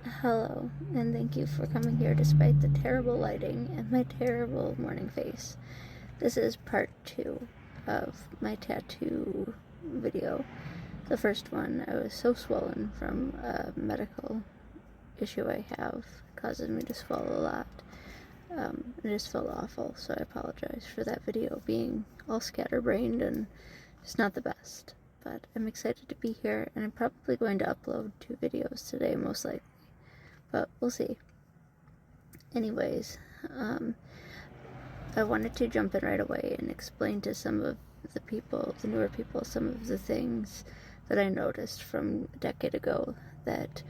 Hello, and thank you for coming here despite the terrible lighting and my terrible morning face. This is part 2 of my tattoo video. The first one, I was so swollen from a medical issue I have. It causes me to swallow a lot. It just felt awful, so I apologize for that video being all scatterbrained and just not the best. But I'm excited to be here, and I'm probably going to upload 2 videos today, most likely. But we'll see. Anyways, I wanted to jump in right away and explain to some of the people, the newer people, some of the things that I noticed from a decade ago that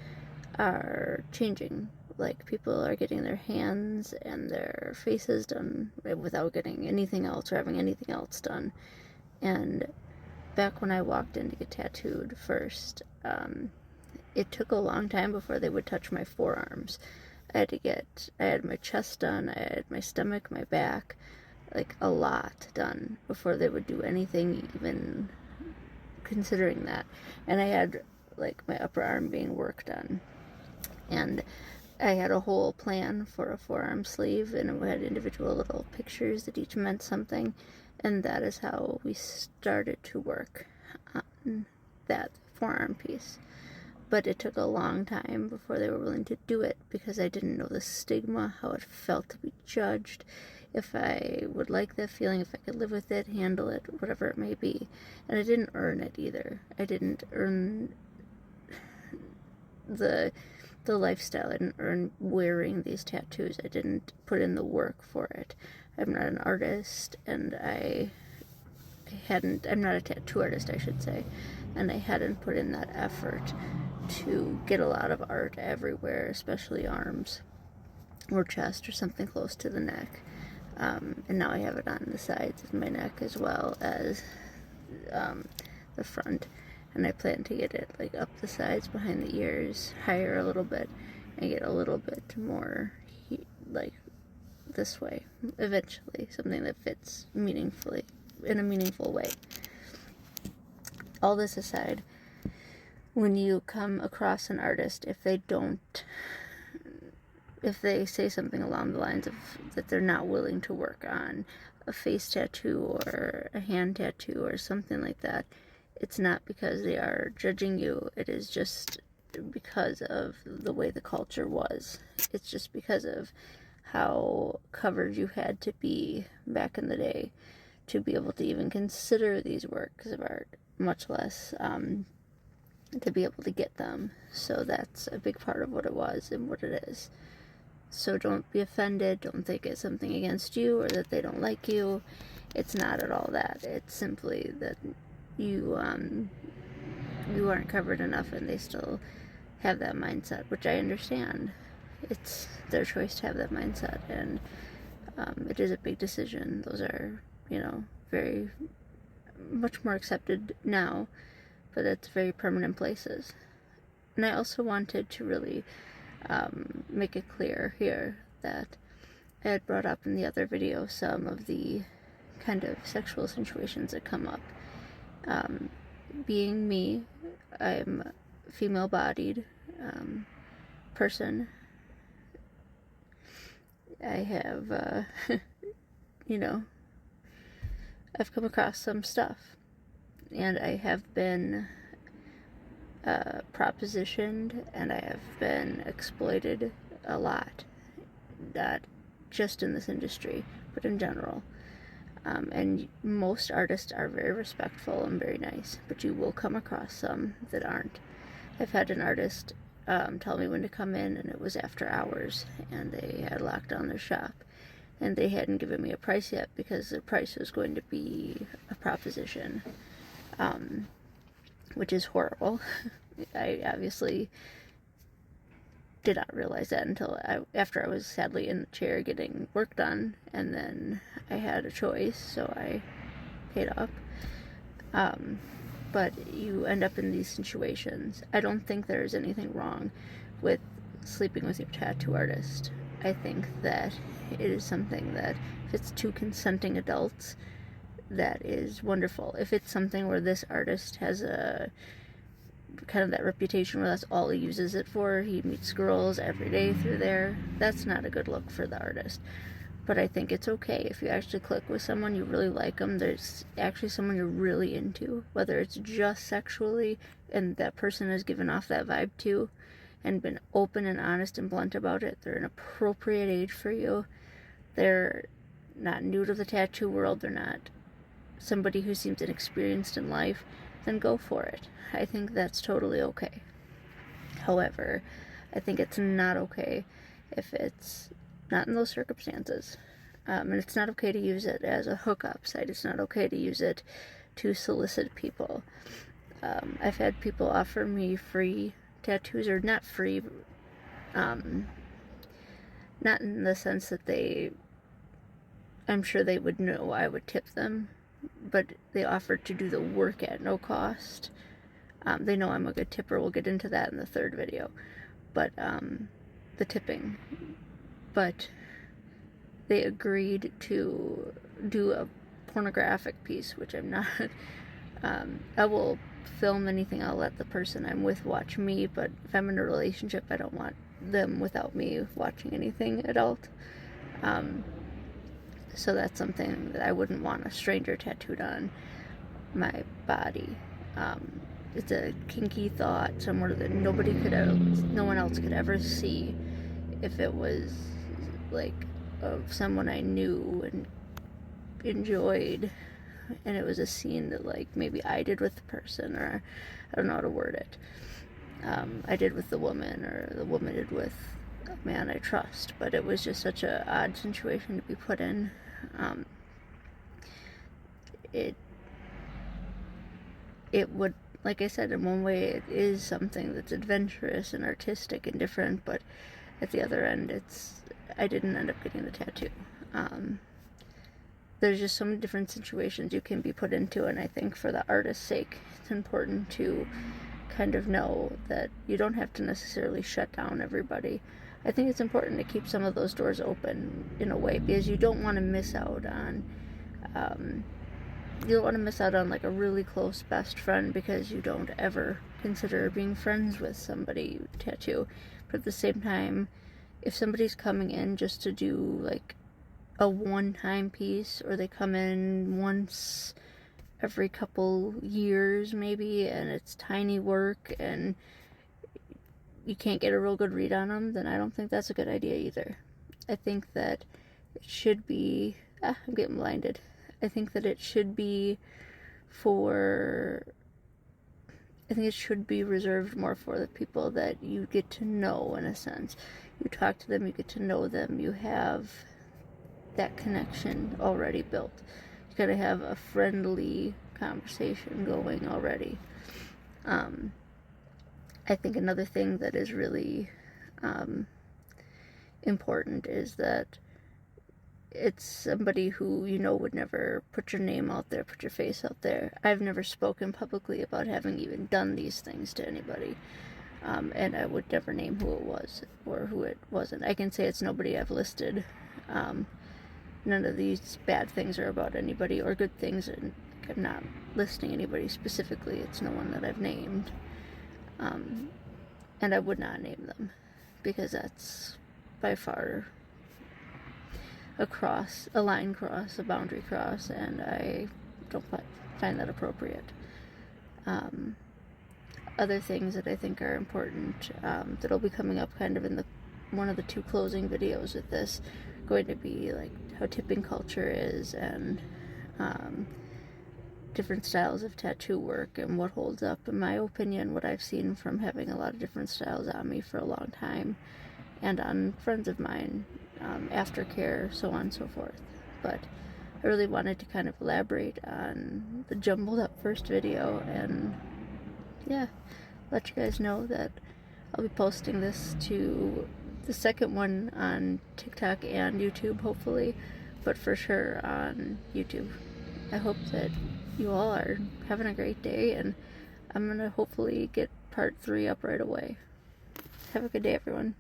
are changing. Like, people are getting their hands and their faces done without getting anything else or having anything else done. And back when I walked in to get tattooed first, it took a long time before they would touch my forearms. I had my chest done, I had my stomach, my back, like a lot done before they would do anything even considering that. And I had like my upper arm being worked on. And I had a whole plan for a forearm sleeve, and we had individual little pictures that each meant something. And that is how we started to work on that forearm piece. But it took a long time before they were willing to do it because I didn't know the stigma, how it felt to be judged, if I would like that feeling, if I could live with it, handle it, whatever it may be. And I didn't earn it either. I didn't earn the lifestyle. I didn't earn wearing these tattoos. I didn't put in the work for it. I'm not an artist, and I'm not a tattoo artist, I should say, and I hadn't put in that effort to get a lot of art everywhere, especially arms or chest or something close to the neck. And now I have it on the sides of my neck as well as the front, and I plan to get it like up the sides behind the ears, higher a little bit, and get a little bit more like this way eventually, something that fits meaningfully in a meaningful way. All this aside, when you come across an artist, if they say something along the lines of that they're not willing to work on a face tattoo or a hand tattoo or something like that, it's not because they are judging you. It is just because of the way the culture was. It's just because of how covered you had to be back in the day to be able to even consider these works of art, much less to be able to get them. So that's a big part of what it was and what it is. So don't be offended. Don't think it's something against you or that they don't like you. It's not at all that. It's simply that you aren't covered enough, and they still have that mindset, which I understand. It's their choice to have that mindset, and it is a big decision. Those are, very much more accepted now, but it's very permanent places. And I also wanted to really make it clear here that I had brought up in the other video some of the kind of sexual situations that come up. Being me, I'm a female-bodied person. I have, I've come across some stuff, and I have been propositioned, and I have been exploited a lot, not just in this industry, but in general. And most artists are very respectful and very nice, but you will come across some that aren't. I've had an artist tell me when to come in, and it was after hours, and they had locked down their shop, and they hadn't given me a price yet because the price was going to be a proposition, which is horrible. I obviously did not realize that until after I was sadly in the chair getting work done, and then I had a choice, so I paid up. But you end up in these situations. I don't think there's anything wrong with sleeping with your tattoo artist. I think that it is something that, if it's two consenting adults, that is wonderful. If it's something where this artist has a kind of that reputation where that's all he uses it for. He meets girls every day through there. That's not a good look for the artist. But I think it's okay if you actually click with someone, you really like them, there's actually someone you're really into, whether it's just sexually and that person has given off that vibe too and been open and honest and blunt about it. They're an appropriate age for you. They're not new to the tattoo world. They're not somebody who seems inexperienced in life. Then go for it. I think that's totally okay. However, I think it's not okay if it's not in those circumstances. And it's not okay to use it as a hookup site. It's not okay to use it to solicit people. I've had people offer me free tattoos, or not free, not in the sense that I'm sure they would know I would tip them, but they offered to do the work at no cost. They know I'm a good tipper. We'll get into that in the third video. But the tipping. But they agreed to do a pornographic piece, which I'm not. I will film anything. I'll let the person I'm with watch me, but if I'm in a relationship, I don't want them without me watching anything adult. So that's something that I wouldn't want a stranger tattooed on my body. It's a kinky thought somewhere that no one else could ever see if it was like of someone I knew and enjoyed, and it was a scene that like maybe I did with the person, or I don't know how to word it. I did with the woman, or the woman did with a man I trust, but it was just such a odd situation to be put in. It would, like I said, in one way it is something that's adventurous and artistic and different, but at the other end I didn't end up getting the tattoo. There's just so many different situations you can be put into, and I think for the artist's sake it's important to kind of know that you don't have to necessarily shut down everybody. I think it's important to keep some of those doors open in a way, because you don't want to miss out on like a really close best friend because you don't ever consider being friends with somebody you tattoo. But at the same time, if somebody's coming in just to do like a one-time piece, or they come in once every couple years maybe, and it's tiny work and you can't get a real good read on them, then I don't think that's a good idea either. I think that it should be, I'm getting blinded. I think that it should be reserved more for the people that you get to know, in a sense. You talk to them, you get to know them, you have that connection already built. You gotta have a friendly conversation going already. I think another thing that is really important is that it's somebody who you know would never put your name out there, put your face out there. I've never spoken publicly about having even done these things to anybody, and I would never name who it was or who it wasn't. I can say it's nobody I've listed. None of these bad things are about anybody, or good things, and I'm not listing anybody specifically. It's no one that I've named. And I would not name them, because that's by far a line cross, a boundary cross, and I don't find that appropriate. Other things that I think are important, that'll be coming up kind of in one of the two closing videos with this, going to be like how tipping culture is, and different styles of tattoo work and what holds up, in my opinion, what I've seen from having a lot of different styles on me for a long time and on friends of mine, aftercare, so on and so forth. But I really wanted to kind of elaborate on the jumbled up first video, and yeah, let you guys know that I'll be posting this to the second one on TikTok and YouTube, hopefully, but for sure on YouTube. I hope that you all are having a great day, and I'm gonna hopefully get part 3 up right away. Have a good day, everyone.